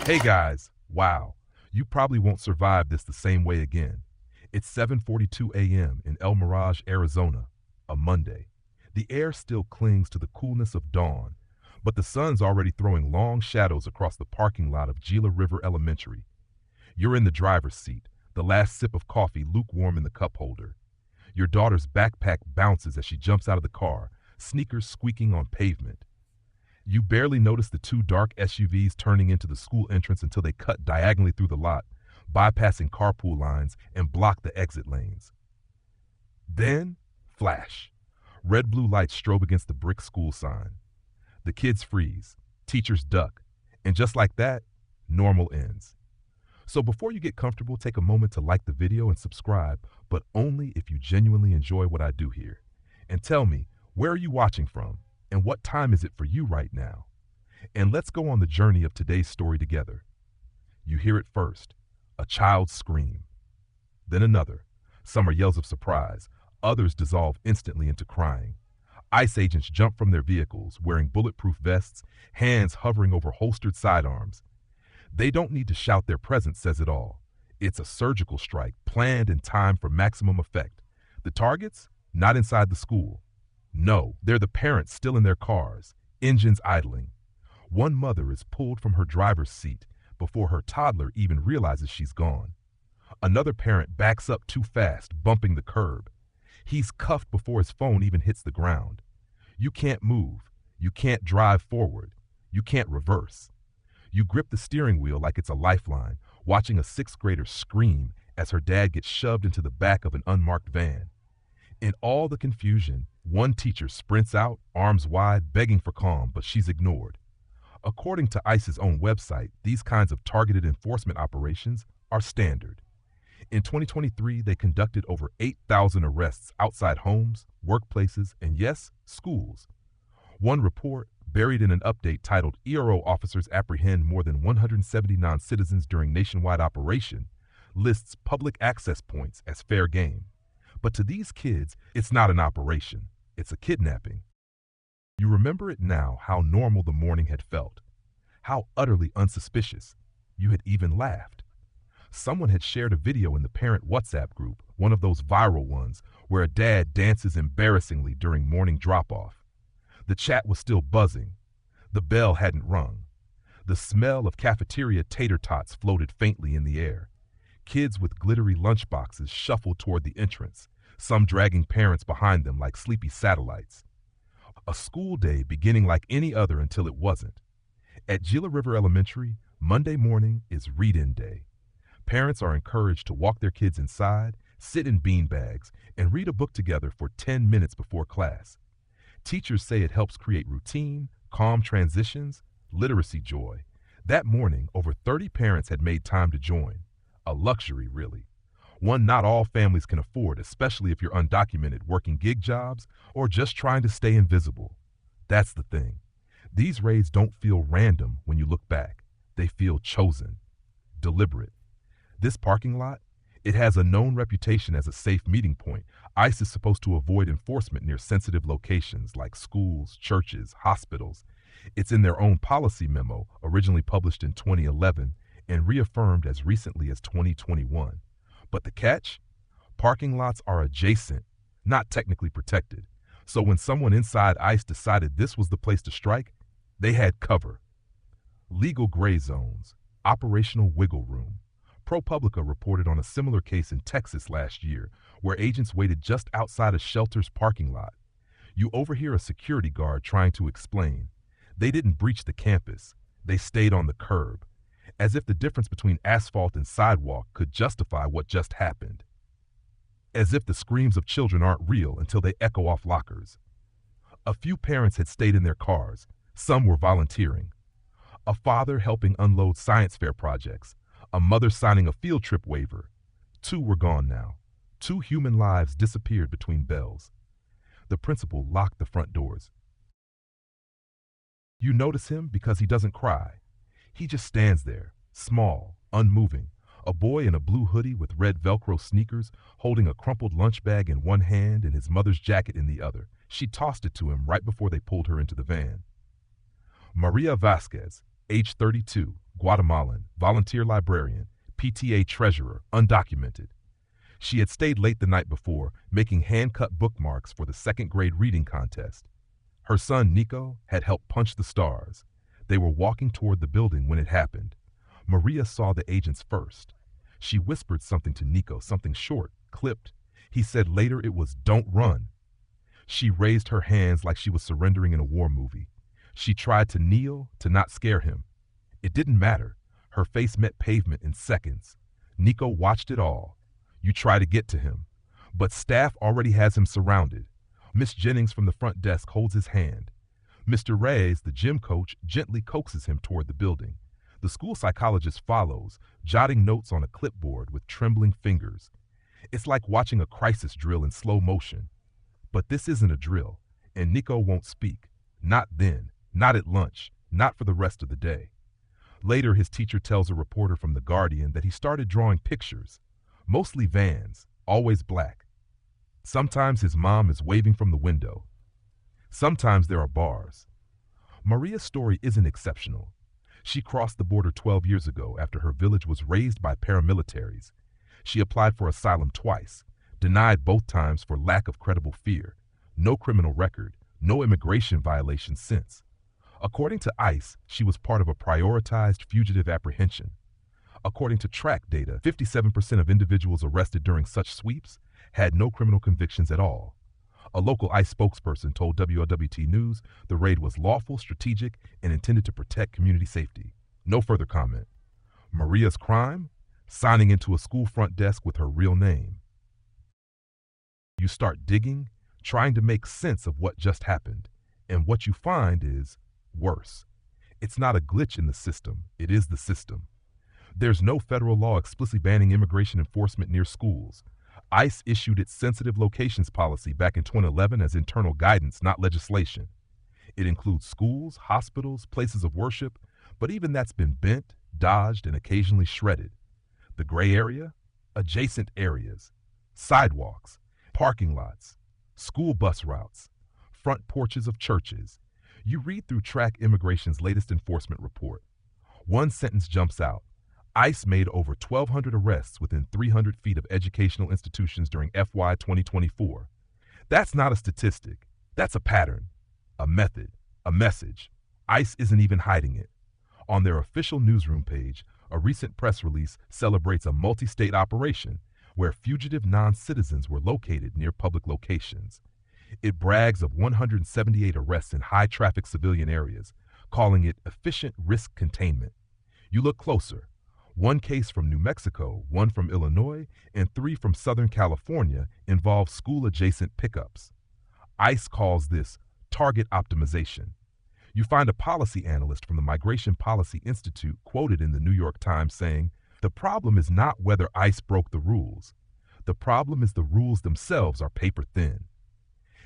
Hey guys, wow, you probably won't survive this the same way again. It's 7:42 a.m. in El Mirage, Arizona, a Monday. The air still clings to the coolness of dawn, but the sun's already throwing long shadows across the parking lot of Gila River Elementary. You're in the driver's seat, the last sip of coffee lukewarm in the cup holder. Your daughter's backpack bounces as she jumps out of the car, sneakers squeaking on pavement. You barely notice the two dark SUVs turning into the school entrance until they cut diagonally through the lot, bypassing carpool lines and block the exit lanes. Then, flash. Red-blue lights strobe against the brick school sign. The kids freeze, teachers duck, and just like that, normal ends. So before you get comfortable, take a moment to like the video and subscribe, but only if you genuinely enjoy what I do here. And tell me, where are you watching from? And what time is it for you right now? And let's go on the journey of today's story together. You hear it first, a child's scream. Then another. Some are yells of surprise. Others dissolve instantly into crying. ICE agents jump from their vehicles, wearing bulletproof vests, hands hovering over holstered sidearms. They don't need to shout, their presence says it all. It's a surgical strike, planned and timed for maximum effect. The targets? Not inside the school. No, they're the parents still in their cars, engines idling. One mother is pulled from her driver's seat before her toddler even realizes she's gone. Another parent backs up too fast, bumping the curb. He's cuffed before his phone even hits the ground. You can't move. You can't drive forward. You can't reverse. You grip the steering wheel like it's a lifeline, watching a sixth grader scream as her dad gets shoved into the back of an unmarked van. In all the confusion, one teacher sprints out, arms wide, begging for calm, but she's ignored. According to ICE's own website, these kinds of targeted enforcement operations are standard. In 2023, they conducted over 8,000 arrests outside homes, workplaces, and yes, schools. One report, buried in an update titled "ERO Officers Apprehend More Than 179 Citizens During Nationwide Operation," lists public access points as fair game. But to these kids, it's not an operation. It's a kidnapping. You remember it now, how normal the morning had felt, how utterly unsuspicious. You had even laughed. Someone had shared a video in the parent WhatsApp group, one of those viral ones, where a dad dances embarrassingly during morning drop-off. The chat was still buzzing. The bell hadn't rung. The smell of cafeteria tater tots floated faintly in the air. Kids with glittery lunchboxes shuffled toward the entrance, some dragging parents behind them like sleepy satellites. A school day beginning like any other until it wasn't. At Gila River Elementary, Monday morning is read-in day. Parents are encouraged to walk their kids inside, sit in beanbags, and read a book together for 10 minutes before class. Teachers say it helps create routine, calm transitions, literacy joy. That morning, over 30 parents had made time to join. A luxury, really. One not all families can afford, especially if you're undocumented, working gig jobs, or just trying to stay invisible. That's the thing. These raids don't feel random when you look back. They feel chosen, deliberate. This parking lot, it has a known reputation as a safe meeting point. ICE is supposed to avoid enforcement near sensitive locations like schools, churches, hospitals. It's in their own policy memo, originally published in 2011 and reaffirmed as recently as 2021. But the catch? Parking lots are adjacent, not technically protected. So when someone inside ICE decided this was the place to strike, they had cover. Legal gray zones, operational wiggle room. ProPublica reported on a similar case in Texas last year, where agents waited just outside a shelter's parking lot. You overhear a security guard trying to explain. They didn't breach the campus. They stayed on the curb, as if the difference between asphalt and sidewalk could justify what just happened. As if the screams of children aren't real until they echo off lockers. A few parents had stayed in their cars. Some were volunteering. A father helping unload science fair projects. A mother signing a field trip waiver. 2 were gone now. 2 human lives disappeared between bells. The principal locked the front doors. You notice him because he doesn't cry. He just stands there, small, unmoving, a boy in a blue hoodie with red Velcro sneakers, holding a crumpled lunch bag in one hand and his mother's jacket in the other. She tossed it to him right before they pulled her into the van. Maria Vasquez, age 32, Guatemalan, volunteer librarian, PTA treasurer, undocumented. She had stayed late the night before, making hand-cut bookmarks for the second-grade reading contest. Her son, Nico, had helped punch the stars. They were walking toward the building when it happened. Maria saw the agents first. She whispered something to Nico, something short, clipped. He said later it was, "Don't run." She raised her hands like she was surrendering in a war movie. She tried to kneel, to not scare him. It didn't matter. Her face met pavement in seconds. Nico watched it all. You try to get to him. But staff already has him surrounded. Miss Jennings from the front desk holds his hand. Mr. Reyes, the gym coach, gently coaxes him toward the building. The school psychologist follows, jotting notes on a clipboard with trembling fingers. It's like watching a crisis drill in slow motion. But this isn't a drill, and Nico won't speak. Not then, not at lunch, not for the rest of the day. Later, his teacher tells a reporter from The Guardian that he started drawing pictures, mostly vans, always black. Sometimes his mom is waving from the window. Sometimes there are bars. Maria's story isn't exceptional. She crossed the border 12 years ago after her village was razed by paramilitaries. She applied for asylum twice, denied both times for lack of credible fear. No criminal record, no immigration violations since. According to ICE, she was part of a prioritized fugitive apprehension. According to track data, 57% of individuals arrested during such sweeps had no criminal convictions at all. A local ICE spokesperson told WLWT News the raid was lawful, strategic, and intended to protect community safety. No further comment. Maria's crime? Signing into a school front desk with her real name. You start digging, trying to make sense of what just happened, and what you find is worse. It's not a glitch in the system, it is the system. There's no federal law explicitly banning immigration enforcement near schools. ICE issued its sensitive locations policy back in 2011 as internal guidance, not legislation. It includes schools, hospitals, places of worship, but even that's been bent, dodged, and occasionally shredded. The gray area? Adjacent areas, sidewalks, parking lots, school bus routes, front porches of churches. You read through Track Immigration's latest enforcement report. One sentence jumps out. ICE made over 1,200 arrests within 300 feet of educational institutions during FY 2024. That's not a statistic. That's a pattern, a method, a message. ICE isn't even hiding it. On their official newsroom page, a recent press release celebrates a multi-state operation where fugitive non-citizens were located near public locations. It brags of 178 arrests in high-traffic civilian areas, calling it efficient risk containment. You look closer. One case from New Mexico, one from Illinois, and 3 from Southern California involve school-adjacent pickups. ICE calls this target optimization. You find a policy analyst from the Migration Policy Institute quoted in the New York Times saying, "The problem is not whether ICE broke the rules. The problem is the rules themselves are paper thin."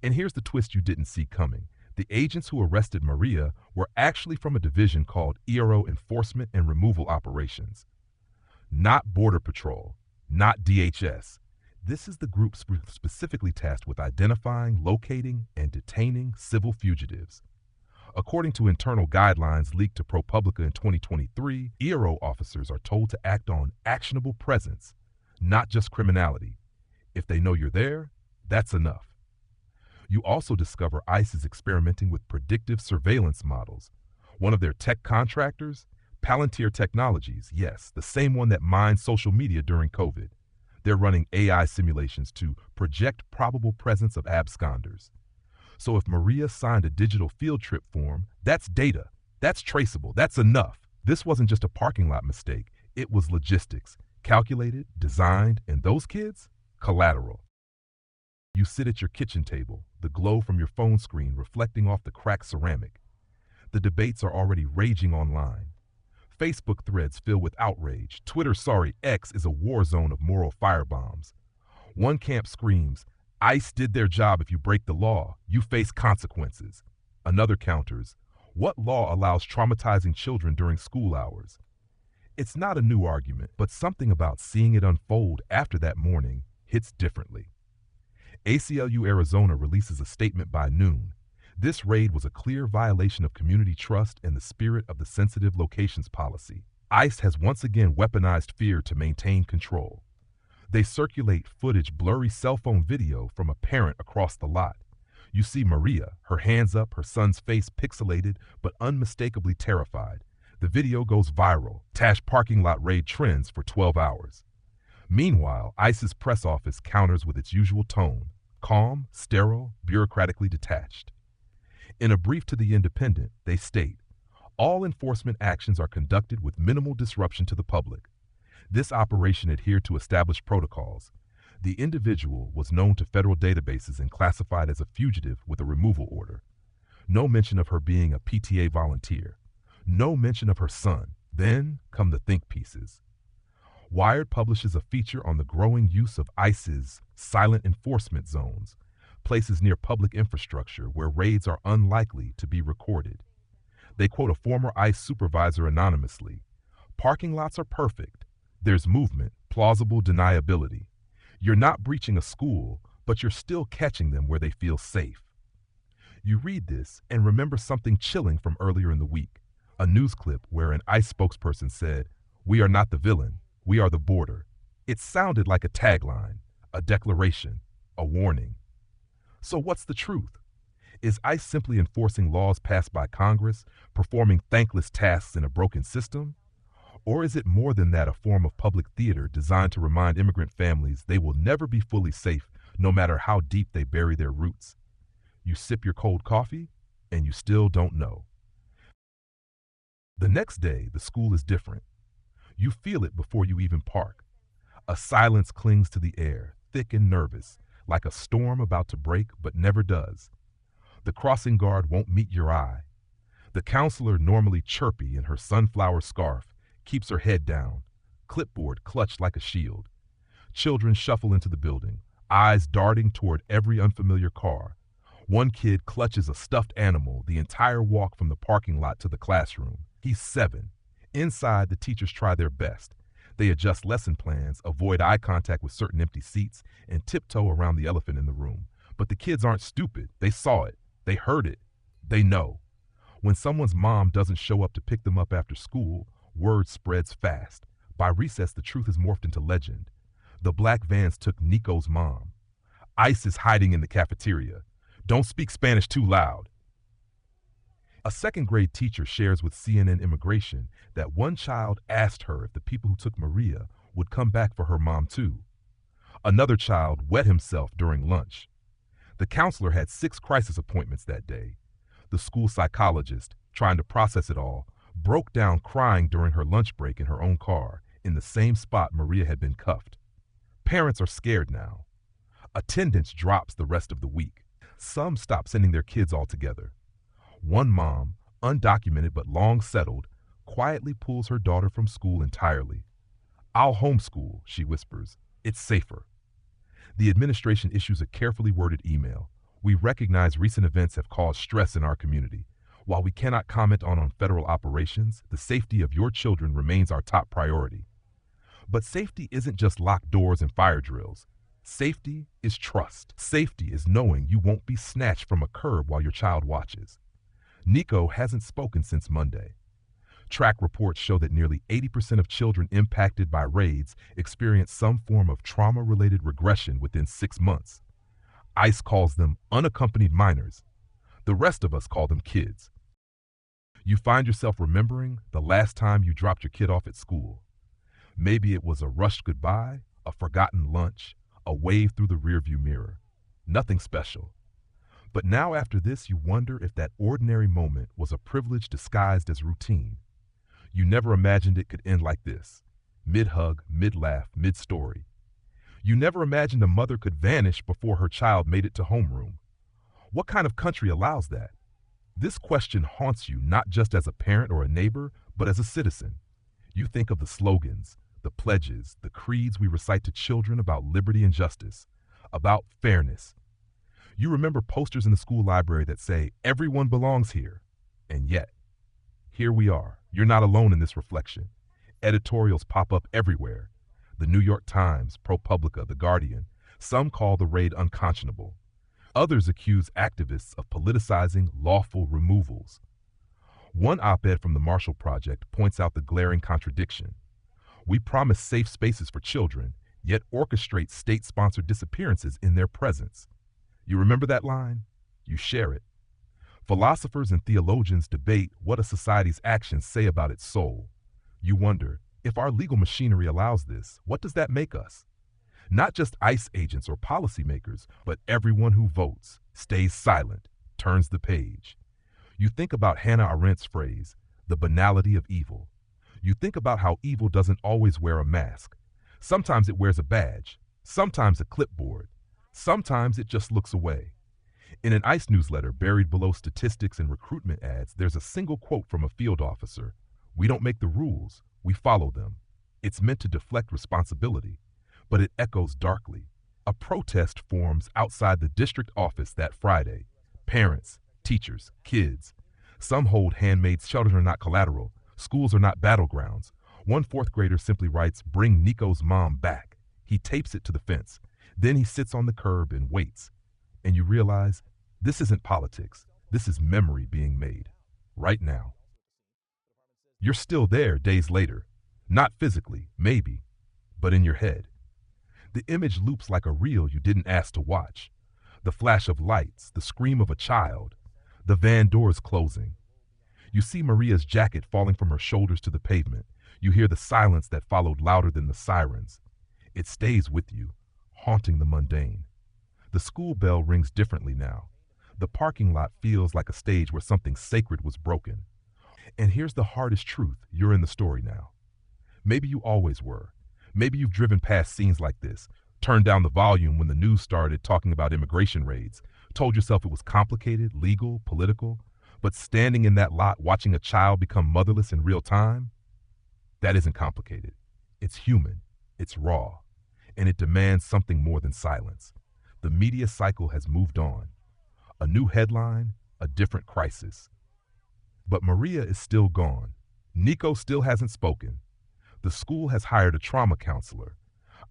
And here's the twist you didn't see coming. The agents who arrested Maria were actually from a division called ERO Enforcement and Removal Operations. Not Border Patrol, not DHS. This is the group specifically tasked with identifying, locating, and detaining civil fugitives. According to internal guidelines leaked to ProPublica in 2023, ERO officers are told to act on actionable presence, not just criminality. If they know you're there, that's enough. You also discover ICE is experimenting with predictive surveillance models. One of their tech contractors, Palantir Technologies, yes, the same one that mined social media during COVID. They're running AI simulations to project probable presence of absconders. So if Maria signed a digital field trip form, that's data, that's traceable, that's enough. This wasn't just a parking lot mistake, it was logistics, calculated, designed, and those kids, collateral. You sit at your kitchen table, the glow from your phone screen reflecting off the cracked ceramic. The debates are already raging online. Facebook threads fill with outrage. X is a war zone of moral firebombs. One camp screams, "ICE did their job. If you break the law, you face consequences." Another counters, "What law allows traumatizing children during school hours?" It's not a new argument, but something about seeing it unfold after that morning hits differently. ACLU Arizona releases a statement by noon. This raid was a clear violation of community trust and the spirit of the sensitive locations policy. ICE has once again weaponized fear to maintain control. They circulate footage, blurry cell phone video from a parent across the lot. You see Maria, her hands up, her son's face pixelated but unmistakably terrified. The video goes viral. Tash parking lot raid trends for 12 hours. Meanwhile, ICE's press office counters with its usual tone, calm, sterile, bureaucratically detached. In a brief to The Independent, they state, all enforcement actions are conducted with minimal disruption to the public. This operation adhered to established protocols. The individual was known to federal databases and classified as a fugitive with a removal order. No mention of her being a PTA volunteer. No mention of her son. Then come the think pieces. Wired publishes a feature on the growing use of ICE's silent enforcement zones, places near public infrastructure where raids are unlikely to be recorded. They quote a former ICE supervisor anonymously. Parking lots are perfect. There's movement, plausible deniability. You're not breaching a school, but you're still catching them where they feel safe. You read this and remember something chilling from earlier in the week, a news clip where an ICE spokesperson said, "We are not the villain, we are the border." It sounded like a tagline, a declaration, a warning. So what's the truth? Is ICE simply enforcing laws passed by Congress, performing thankless tasks in a broken system? Or is it more than that, a form of public theater designed to remind immigrant families they will never be fully safe no matter how deep they bury their roots? You sip your cold coffee, and you still don't know. The next day, the school is different. You feel it before you even park. A silence clings to the air, thick and nervous, like a storm about to break but never does. The crossing guard won't meet your eye. The counselor, normally chirpy in her sunflower scarf, keeps her head down, clipboard clutched like a shield. Children shuffle into the building, eyes darting toward every unfamiliar car. One kid clutches a stuffed animal the entire walk from the parking lot to the classroom. He's 7. Inside, the teachers try their best. They adjust lesson plans, avoid eye contact with certain empty seats, and tiptoe around the elephant in the room. But the kids aren't stupid. They saw it. They heard it. They know. When someone's mom doesn't show up to pick them up after school, word spreads fast. By recess, the truth is morphed into legend. The black vans took Nico's mom. ICE is hiding in the cafeteria. Don't speak Spanish too loud. A second-grade teacher shares with CNN Immigration that one child asked her if the people who took Maria would come back for her mom too. Another child wet himself during lunch. The counselor had 6 crisis appointments that day. The school psychologist, trying to process it all, broke down crying during her lunch break in her own car, in the same spot Maria had been cuffed. Parents are scared now. Attendance drops the rest of the week. Some stop sending their kids altogether. One mom, undocumented but long settled, quietly pulls her daughter from school entirely. "I'll homeschool," she whispers. "It's safer." The administration issues a carefully worded email. "We recognize recent events have caused stress in our community. While we cannot comment on federal operations, the safety of your children remains our top priority." But safety isn't just locked doors and fire drills. Safety is trust. Safety is knowing you won't be snatched from a curb while your child watches. Nico hasn't spoken since Monday. Track reports show that nearly 80% of children impacted by raids experience some form of trauma-related regression within 6 months. ICE calls them unaccompanied minors. The rest of us call them kids. You find yourself remembering the last time you dropped your kid off at school. Maybe it was a rushed goodbye, a forgotten lunch, a wave through the rearview mirror. Nothing special. But now after this, you wonder if that ordinary moment was a privilege disguised as routine. You never imagined it could end like this. Mid-hug, mid-laugh, mid-story. You never imagined a mother could vanish before her child made it to homeroom. What kind of country allows that? This question haunts you not just as a parent or a neighbor, but as a citizen. You think of the slogans, the pledges, the creeds we recite to children about liberty and justice, about fairness. You remember posters in the school library that say, "Everyone belongs here." And yet, here we are. You're not alone in this reflection. Editorials pop up everywhere. The New York Times, ProPublica, The Guardian. Some call the raid unconscionable. Others accuse activists of politicizing lawful removals. One op-ed from the Marshall Project points out the glaring contradiction. We promise safe spaces for children, yet orchestrate state-sponsored disappearances in their presence. You remember that line? You share it. Philosophers and theologians debate what a society's actions say about its soul. You wonder, if our legal machinery allows this, what does that make us? Not just ICE agents or policymakers, but everyone who votes, stays silent, turns the page. You think about Hannah Arendt's phrase, the banality of evil. You think about how evil doesn't always wear a mask. Sometimes it wears a badge, sometimes a clipboard, sometimes it just looks away. In an ICE newsletter buried below statistics and recruitment ads, there's a single quote from a field officer. "We don't make the rules, we follow them." It's meant to deflect responsibility, but it echoes darkly. A protest forms outside the district office that Friday. Parents, teachers, kids. Some hold handmade shelters are not collateral. Schools are not battlegrounds. One fourth grader simply writes, "Bring Nico's mom back." He tapes it to the fence. Then he sits on the curb and waits. And you realize, this isn't politics. This is memory being made. Right now. You're still there days later. Not physically, maybe, but in your head. The image loops like a reel you didn't ask to watch. The flash of lights, the scream of a child, the van doors closing. You see Maria's jacket falling from her shoulders to the pavement. You hear the silence that followed louder than the sirens. It stays with you, haunting the mundane. The school bell rings differently now. The parking lot feels like a stage where something sacred was broken. And here's the hardest truth, you're in the story now. Maybe you always were. Maybe you've driven past scenes like this, turned down the volume when the news started talking about immigration raids, told yourself it was complicated, legal, political, but standing in that lot watching a child become motherless in real time, that isn't complicated. It's human, it's raw, and it demands something more than silence. The media cycle has moved on. A new headline, a different crisis. But Maria is still gone. Nico still hasn't spoken. The school has hired a trauma counselor.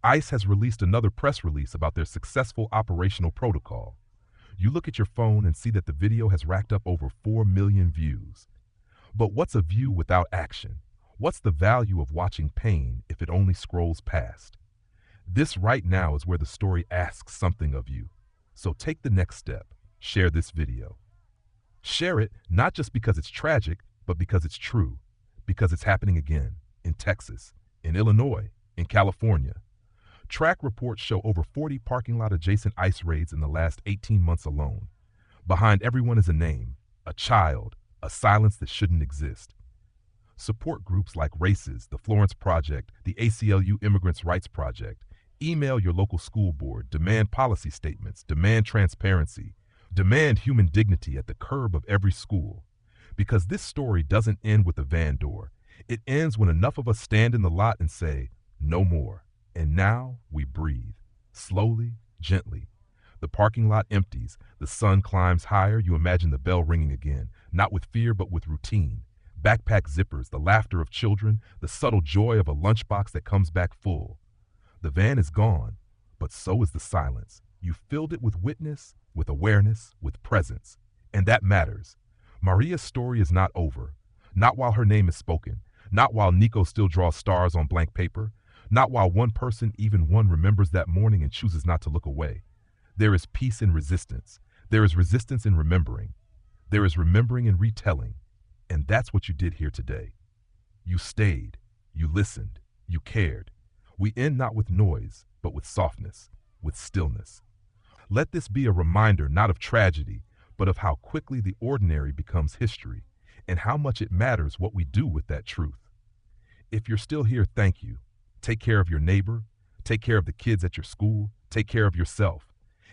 ICE has released another press release about their successful operational protocol. You look at your phone and see that the video has racked up over 4 million views. But what's a view without action? What's the value of watching pain if it only scrolls past? This right now is where the story asks something of you. So take the next step. Share this video. Share it not just because it's tragic, but because it's true. Because it's happening again. In Texas, in Illinois, in California. Track reports show over 40 parking lot adjacent ICE raids in the last 18 months alone. Behind everyone is a name, a child, a silence that shouldn't exist. Support groups like RACES, the Florence Project, the ACLU Immigrants' Rights Project. Email your local school board, demand policy statements, demand transparency, demand human dignity at the curb of every school. Because this story doesn't end with the van door. It ends when enough of us stand in the lot and say, no more. And now we breathe, slowly, gently. The parking lot empties, the sun climbs higher, you imagine the bell ringing again, not with fear but with routine. Backpack zippers, the laughter of children, the subtle joy of a lunchbox that comes back full. The van is gone, but so is the silence. You filled it with witness, with awareness, with presence. And that matters. Maria's story is not over. Not while her name is spoken. Not while Nico still draws stars on blank paper. Not while one person, even one, remembers that morning and chooses not to look away. There is peace in resistance. There is resistance in remembering. There is remembering in retelling. And that's what you did here today. You stayed. You listened. You cared. We end not with noise, but with softness, with stillness. Let this be a reminder not of tragedy, but of how quickly the ordinary becomes history, and how much it matters what we do with that truth. If you're still here, thank you. Take care of your neighbor. Take care of the kids at your school. Take care of yourself.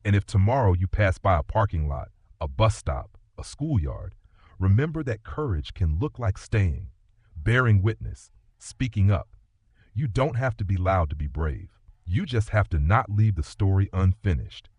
And if tomorrow you pass by a parking lot, a bus stop, a schoolyard, remember that courage can look like staying, bearing witness, speaking up. You don't have to be loud to be brave. You just have to not leave the story unfinished.